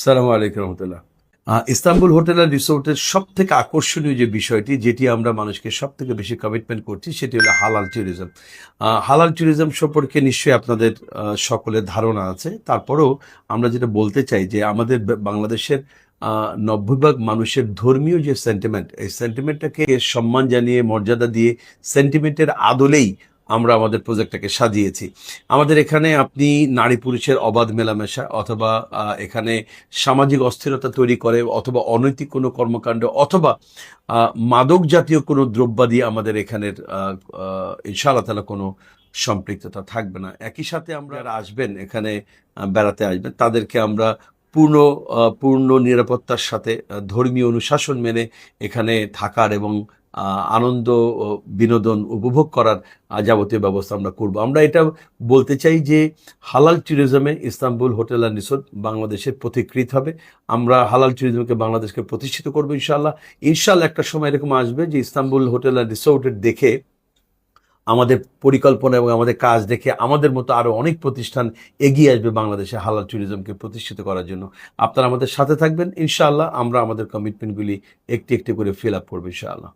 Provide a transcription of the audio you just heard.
সালামু আলাইকুম রহমতুল্লাহ। Istanbul hotel আর রিসোর্টের সব থেকে আকর্ষণীয় যে বিষয়টি, যেটি আমরা মানুষকে সব থেকে বেশি কমিটমেন্ট করছি, সেটি হলো হালাল ট্যুরিজম। হালাল ট্যুরিজম সম্পর্কে নিশ্চয়ই আপনাদের সকলের ধারণা আছে। তারপরেও আমরা যেটা বলতে চাই যে আমাদের বাংলাদেশের 90% মানুষের ধর্মীয় যে সেন্টিমেন্ট, এই সেন্টিমেন্টটাকে সম্মান জানিয়ে, মর্যাদা দিয়ে, সেন্টিমেন্টের আদলেই আমরা আমাদের প্রজেক্টটাকে সাজিয়েছি। আমাদের এখানে আপনি নারী পুরুষের অবাধ মেলামেশা, অথবা এখানে সামাজিক অস্থিরতা তৈরি করে, অথবা অনৈতিক কোনো কর্মকাণ্ড, অথবা মাদক জাতীয় কোনো দ্রব্যাদি আমাদের এখানের ইনশাআল্লাহ তাআলা কোনো সম্পৃক্ততা থাকবে না। একই সাথে আমরা যারা আসবেন এখানে, বেড়াতে আসবেন, তাদেরকে আমরা পূর্ণ নিরাপত্তার সাথে ধর্মীয় অনুশাসন মেনে এখানে থাকার এবং আনন্দ ও বিনোদন উপভোগ করার যাবতীয় ব্যবস্থা আমরা করব। আমরা এটা বলতে চাই যে হালাল ট্যুরিজমে ইস্তাম্বুল হোটেল অ্যান্ড রিসোর্ট বাংলাদেশের পথিকৃৎ হবে। আমরা হালাল ট্যুরিজমকে বাংলাদেশকে প্রতিষ্ঠিত করবো ইনশাআল্লাহ। ইনশাআল্লাহ একটা সময় এরকম আসবে যে ইস্তাম্বুল হোটেল অ্যান্ড রিসোর্টের দেখে, আমাদের পরিকল্পনা এবং আমাদের কাজ দেখে আমাদের মতো আরও অনেক প্রতিষ্ঠান এগিয়ে আসবে বাংলাদেশে হালাল ট্যুরিজমকে প্রতিষ্ঠিত করার জন্য। আপনারা আমাদের সাথে থাকবেন ইনশাআল্লাহ। আমরা আমাদের কমিটমেন্টগুলি একটি একটি করে ফিল আপ করবো ইনশাআল্লাহ।